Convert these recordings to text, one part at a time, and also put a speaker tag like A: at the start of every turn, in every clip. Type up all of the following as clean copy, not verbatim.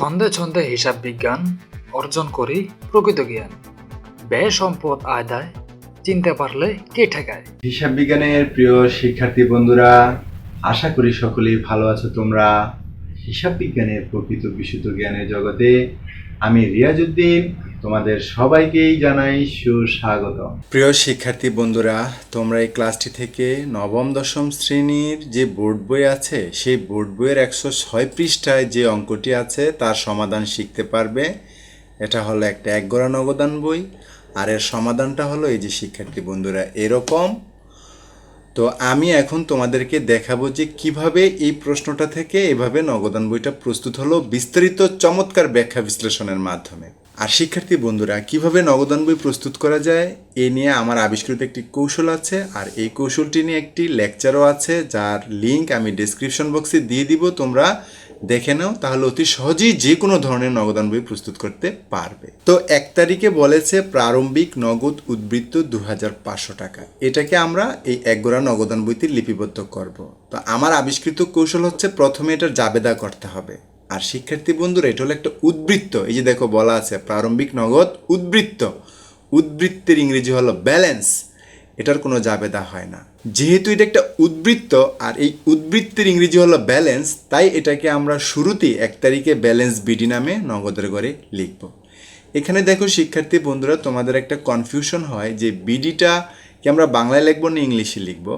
A: ছন্দে ছন্দে হিসাব বিজ্ঞান অর্জন করি প্রকৃত জ্ঞান। ব্যয় সম্পদ আদায় চিনতে পারলে কে ঠেকায়।
B: হিসাব বিজ্ঞানের প্রিয় শিক্ষার্থী বন্ধুরা, আশা করি সকলেই ভালো আছো তোমরা। হিসাব বিজ্ঞানের প্রকৃত বিশুদ্ধ জ্ঞানের জগতে আমি রিয়াজউদ্দিন তোমাদের সবাইকেই জানাই সুস্বাগত। প্রিয় শিক্ষার্থী বন্ধুরা, তোমরা এই ক্লাসটি থেকে নবম দশম শ্রেণীর যে বোর্ড বই আছে সেই বোর্ড বইয়ের 106 পৃষ্ঠায় যে অঙ্কটি আছে তার সমাধান শিখতে পারবে। এটা হলো একটা একগড়া নগদান বই, আর এর সমাধানটা হলো এই যে শিক্ষার্থী বন্ধুরা এরকম। তো আমি এখন তোমাদেরকে দেখাবো যে কিভাবে এই প্রশ্নটা থেকে এভাবে নগদান বইটা প্রস্তুত হলো বিস্তারিত চমৎকার ব্যাখ্যা বিশ্লেষণের মাধ্যমে। আর শিক্ষার্থী বন্ধুরা, কিভাবে নগদান বই প্রস্তুত করা যায় এ নিয়ে আমার আবিষ্কৃত একটি কৌশল আছে, আর এই কৌশলটি নিয়ে একটি লেকচারও আছে যার লিঙ্ক আমি ডেসক্রিপশন বক্সে দিয়ে দিব। তোমরা দেখে নাও, তাহলে অতি সহজেই যে কোনো ধরনের নগদান বই প্রস্তুত করতে পারবে। তো 1 তারিখে বলেছে প্রারম্ভিক নগদ উদ্বৃত্ত 2500 টাকা। এটাকে আমরা এই একগড়া নগদান বইতে লিপিবদ্ধ করব। তো আমার আবিষ্কৃত কৌশল হচ্ছে প্রথমে এটার জাবেদা করতে হবে। আর শিক্ষার্থী বন্ধুরা, এটা হলো একটা উদ্বৃত্ত। এই যে দেখো বলা আছে প্রারম্ভিক নগদ উদ্বৃত্ত। উদ্বৃত্তের ইংরেজি হলো ব্যালেন্স। এটার কোনো জাবেদা হয় না। যেহেতু এটা একটা উদ্বৃত্ত আর এই উদ্বৃত্তের ইংরেজি হলো ব্যালেন্স, তাই এটাকে আমরা শুরুতেই 1 তারিখে ব্যালেন্স বিডি নামে নগদের ঘরে লিখব। এখানে দেখো শিক্ষার্থী বন্ধুরা, তোমাদের একটা কনফিউশন হয় যে বিডিটা কি আমরা বাংলায় লিখবো না ইংলিশে লিখবো।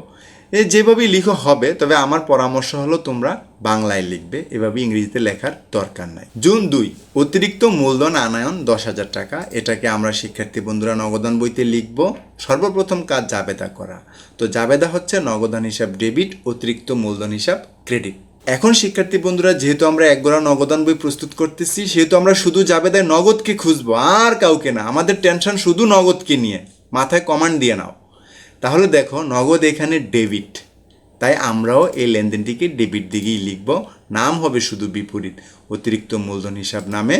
B: যেভাবেই লিখো হবে, তবে আমার পরামর্শ হলো তোমরা বাংলায় লিখবে, এভাবে ইংরেজিতে লেখার দরকার নাই। জুন 2 অতিরিক্ত মূলধন আনায়ন 10,000 টাকা। এটাকে আমরা শিক্ষার্থী বন্ধুরা নগদান বইতে লিখব। সর্বপ্রথম কাজ জাবেদা করা। তো জাবেদা হচ্ছে নগদান হিসাব ডেবিট, অতিরিক্ত মূলধন হিসাব ক্রেডিট। এখন শিক্ষার্থী বন্ধুরা, যেহেতু আমরা একগড়া নগদান বই প্রস্তুত করতেছি, সেহেতু আমরা শুধু জাবেদায় নগদকে খুঁজবো, আর কাউকে না। আমাদের টেনশন শুধু নগদকে নিয়ে, মাথায় কমান্ড দিয়ে নাও। তাহলে দেখো নগদ এখানে ডেবিট, তাই আমরাও এই লেনদেনটিকে ডেবিট দিকেই লিখব। নাম হবে শুধু বিপরীত, অতিরিক্ত মূলধন হিসাব নামে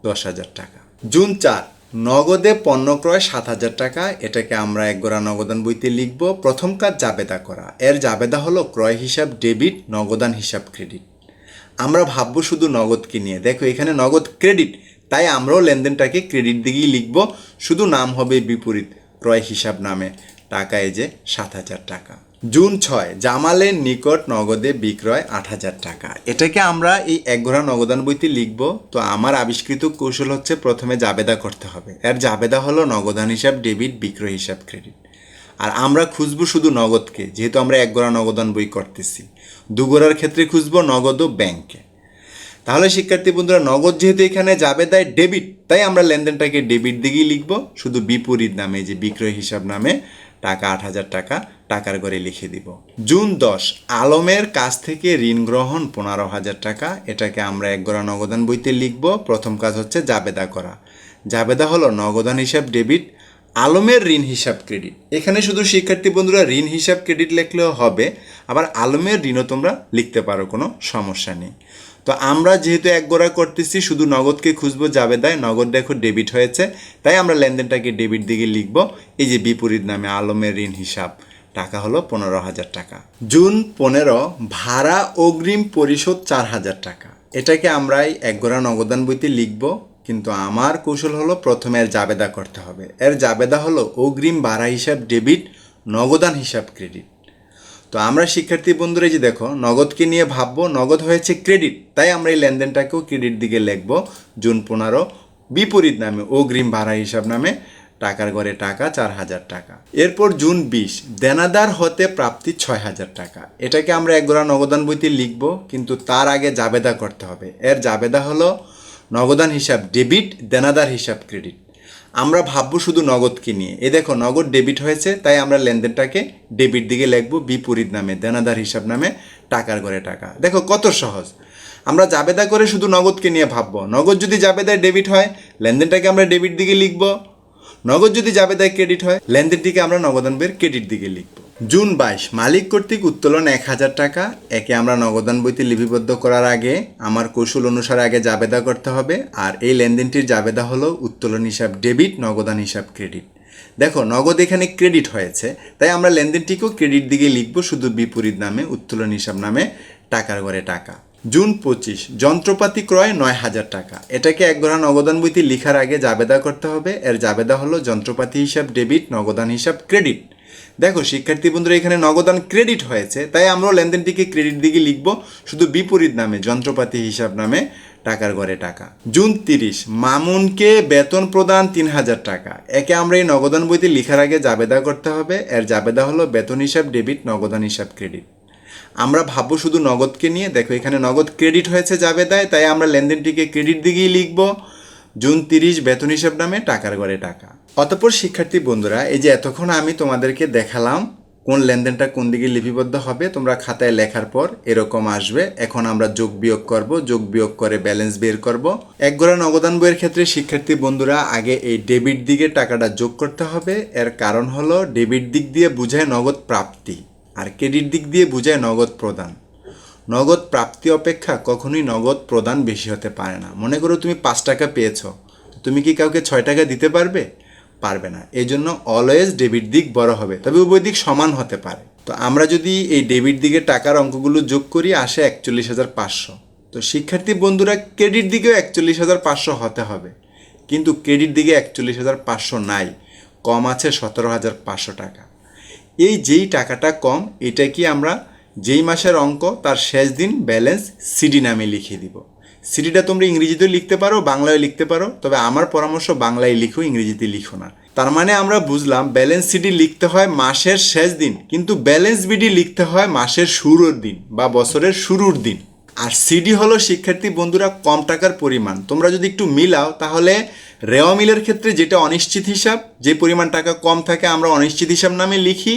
B: 10,000 টাকা। জুন 4 নগদে পণ্য ক্রয় 7,000 টাকা। এটাকে আমরা একগড়া নগদান বইতে লিখব। প্রথম কাজ জাবেদা করা। এর জাবেদা হলো ক্রয় হিসাব ডেবিট, নগদান হিসাব ক্রেডিট। আমরা ভাববো শুধু নগদকে নিয়ে। দেখো এখানে নগদ ক্রেডিট, তাই আমরাও লেনদেনটাকে ক্রেডিট দিকেই লিখব। শুধু নাম হবে বিপরীত, ক্রয় হিসাব নামে টাকা এই যে 7,000 টাকা। জুন 6 জামালের নিকট নগদে বিক্রয় 8,000 টাকা। এটাকে আমরা এই একগড়া নগদান বইতে লিখব। তো আমার আবিষ্কৃত কৌশল হচ্ছে প্রথমে জাবেদা করতে হবে। এর জাবেদা হলো নগদান হিসাব ডেবিট, বিক্রয় হিসাব ক্রেডিট। আর আমরা খুঁজবো শুধু নগদকে, যেহেতু আমরা একগড়া নগদান বই করতেছি। দুগড়ার ক্ষেত্রে খুঁজবো নগদ ও ব্যাংকে। তাহলে শিক্ষার্থী বন্ধুরা, নগদ যেহেতু এখানে জাবেদায় ডেবিট, তাই আমরা লেনদেনটাকে ডেবিট দিকেই লিখব। শুধু বিপরীত নামে যে বিক্রয় হিসাব নামে টাকা 8,000 টাকা টাকার ঘরে লিখে দিব। জুন 10 আলমের কাছ থেকে ঋণ গ্রহণ 15,000 টাকা। এটাকে আমরা একগড়া নগদান বইতে লিখব। প্রথম কাজ হচ্ছে জাবেদা করা। জাবেদা হলো নগদান হিসাব ডেবিট, আলমের ঋণ হিসাব ক্রেডিট। এখানে শুধু শিক্ষার্থী বন্ধুরা ঋণ হিসাব ক্রেডিট লিখলেও হবে, আবার আলমের ঋণও তোমরা লিখতে পারো, কোনো সমস্যা নেই। তো আমরা যেহেতু একগড়া করতেছি, শুধু নগদকে খুঁজবো জাবেদায়। নগদ দেখো ডেবিট হয়েছে, তাই আমরা লেনদেনটাকে ডেবিট দিকে লিখব। এই যে বিপরীত নামে আলমের ঋণ হিসাব টাকা হলো 15,000 টাকা। জুন 15 ভাড়া অগ্রিম পরিশোধ 4,000 টাকা। এটাকে আমরা এই একগড়া নগদান বইতে লিখব, কিন্তু আমার কৌশল হলো প্রথমে এর জাবেদা করতে হবে। এর জাবেদা হলো অগ্রিম ভাড়া হিসাব ডেবিট, নগদান হিসাব ক্রেডিট। তো আমরা শিক্ষার্থী বন্ধুরা যে দেখো নগদকে নিয়ে ভাববো, নগদ হয়েছে ক্রেডিট, তাই আমরা এই লেনদেনটাকেও ক্রেডিট দিকে লিখব। জুন 15 বিপরীত নামে অগ্রিম ভাড়া হিসাব নামে টাকার ঘরে টাকা 4,000 টাকা। এরপর জুন 20 দেনাদার হতে প্রাপ্তি 6,000 টাকা। এটাকে আমরা একগড়া নগদান বইতে লিখব, কিন্তু তার আগে জাবেদা করতে হবে। এর জাবেদা হলো নগদান হিসাব ডেবিট, দেনাদার হিসাব ক্রেডিট। আমরা ভাববো শুধু নগদকে নিয়ে। দেখো নগদ ডেবিট হয়েছে, তাই আমরা লেনদেনটাকে ডেবিট দিকে লিখব, বিপরীত নামে দেনাদার হিসাব নামে টাকার ঘরে টাকা। দেখো কত সহজ। আমরা জাবেদা করে শুধু নগদকে নিয়ে ভাববো। নগদ যদি জাবেদায় ডেবিট হয়, লেনদেনটাকে আমরা ডেবিট দিকে লিখব। নগদ যদি জাবেদায় ক্রেডিট হয়, লেনদেনটিকে আমরা নগদান বইয়ের ক্রেডিট দিকে লিখব। জুন 22 মালিক কর্তৃক উত্তোলন 1,000 টাকা। একে আমরা নগদান বইতে লিপিবদ্ধ করার আগে আমার কৌশল অনুসারে আগে জাবেদা করতে হবে। আর এই লেনদেনটির জাবেদা হলো উত্তোলন হিসাব ডেবিট, নগদান হিসাব ক্রেডিট। দেখো নগদ এখানে ক্রেডিট হয়েছে, তাই আমরা লেনদেনটিকেও ক্রেডিট দিকে লিখব, শুধু বিপরীত নামে উত্তোলন হিসাব নামে টাকার ঘরে টাকা। জুন 25 যন্ত্রপাতি ক্রয় 9,000 টাকা। এটাকে এক গড়া নগদান বইতে লিখার আগে জাবেদা করতে হবে। এর জাবেদা হলো যন্ত্রপাতি হিসাব ডেবিট, নগদান হিসাব ক্রেডিট। দেখো শিক্ষার্থী বন্ধুরা, এখানে নগদান ক্রেডিট হয়েছে, তাই আমরাও লেনদেনটিকে ক্রেডিট দিকে লিখব, শুধু বিপরীত নামে যন্ত্রপাতি হিসাব নামে টাকার ঘরে টাকা। জুন 30 মামুনকে বেতন প্রদান 3,000 টাকা। একে আমরা এই নগদান বইতে লিখার আগে জাবেদা করতে হবে। এর জাবেদা হলো বেতন হিসাব ডেবিট, নগদান হিসাব ক্রেডিট। আমরা ভাববো শুধু নগদকে নিয়ে, দেখো এখানে নগদ ক্রেডিট হয়েছে জাবেদায়, তাই আমরা লেনদেনটিকে ক্রেডিট দিকেই লিখব। জুন 30 বেতন হিসাব নামে টাকার ঘরে টাকা। অতঃপর শিক্ষার্থী বন্ধুরা, এই যে এতক্ষণ আমি তোমাদেরকে দেখালাম কোন লেনদেনটা কোন দিকে লিপিবদ্ধ হবে, তোমরা খাতায় লেখার পর এরকম আসবে। এখন আমরা যোগ বিয়োগ করব, যোগ বিয়োগ করে ব্যালেন্স বের করব। এক গড়া নগদান বইয়ের ক্ষেত্রে শিক্ষার্থী বন্ধুরা আগে এই ডেবিট দিকে টাকাটা যোগ করতে হবে। এর কারণ হলো ডেবিট দিক দিয়ে বোঝায় নগদ প্রাপ্তি, আর ক্রেডিট দিক দিয়ে বোঝায় নগদ প্রদান। নগদ প্রাপ্তি অপেক্ষা কখনোই নগদ প্রদান বেশি হতে পারে না। মনে করো তুমি 5 টাকা পেয়েছ, তুমি কি কাউকে 6 টাকা দিতে পারবে? পারবে না। এই জন্য অলওয়েজ ডেবিট দিক বড় হবে, তবে উভয় দিক সমান হতে পারে। তো আমরা যদি এই ডেবিট দিকে টাকার অঙ্কগুলো যোগ করি, আসে 41,500। তো শিক্ষার্থী বন্ধুরা, ক্রেডিট দিকেও 41,500 হতে হবে, কিন্তু ক্রেডিট দিকে 41,500 নাই, কম আছে 17,500 টাকা। এই যেই টাকাটা কম, এটা কি আমরা যেই মাসের অঙ্ক তার শেষ দিন ব্যালেন্স সিডি নামে লিখে দিব। সিডিটা তোমরা ইংরেজিতেও লিখতে পারো, বাংলায় লিখতে পারো, তবে আমার পরামর্শ বাংলায় লিখো, ইংরেজিতে লিখো না। তার মানে আমরা বুঝলাম ব্যালেন্স সিডি লিখতে হয় মাসের শেষ দিন, কিন্তু ব্যালেন্স বিডি লিখতে হয় মাসের শুরুর দিন বা বছরের শুরুর দিন। আর সিডি হলো শিক্ষার্থী বন্ধুরা কম টাকার পরিমাণ। তোমরা যদি একটু মিলাও, তাহলে রেওয়া মিলের ক্ষেত্রে যেটা অনিশ্চিত হিসাব, যে পরিমাণ টাকা কম থাকে আমরা অনিশ্চিত হিসাব নামে লিখি,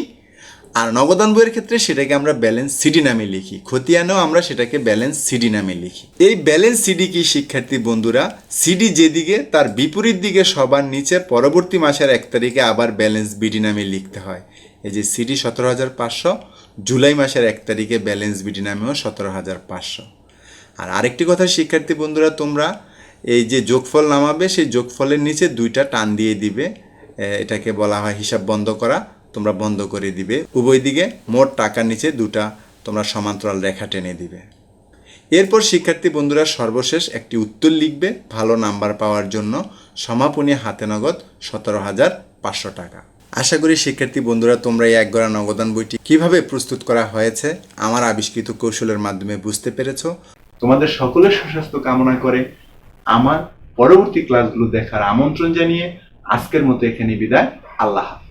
B: আর নগদান বইয়ের ক্ষেত্রে সেটাকে আমরা ব্যালেন্স সিডি নামে লিখি। খতিয়ানেও আমরা সেটাকে ব্যালেন্স সিডি নামে লিখি। এই ব্যালেন্স সিডি কি শিক্ষার্থী বন্ধুরা, সিডি যেদিকে তার বিপরীত দিকে সবার নিচে পরবর্তী মাসের 1 তারিখে আবার ব্যালেন্স বিডি নামে লিখতে হয়। এই যে সিডি 17,500, জুলাই মাসের 1 তারিখে ব্যালেন্স বিডি নামেও 17,500। আর আরেকটি কথা শিক্ষার্থী বন্ধুরা, তোমরা এই যে যোগফল নামাবে, সেই যোগফলের নিচে 2টা টান দিয়ে দিবে, এটাকে বলা হয় হিসাব বন্ধ করা। তোমরা বন্ধ করে দিবে, উভয় দিকে মোট টাকার নিচে 2টা তোমরা সমান্তরাল রেখা টেনে দিবে। এরপর শিক্ষার্থী বন্ধুরা সর্বশেষ একটি উত্তর লিখবে ভালো নাম্বার পাওয়ার জন্য। সমাপনী হাতে নগদ 17,500 টাকা। আশা করি শিক্ষার্থী বন্ধুরা তোমরা এই এক গড়া নগদান বইটি কিভাবে প্রস্তুত করা হয়েছে আমার আবিষ্কৃত কৌশলের মাধ্যমে বুঝতে পেরেছো।
C: তোমাদের সকলের সুস্বাস্থ্য কামনা করে আমার পরবর্তী ক্লাসগুলো দেখার আমন্ত্রণ জানিয়ে আজকের মতো এখানে বিদায়। আল্লাহ হাফেজ।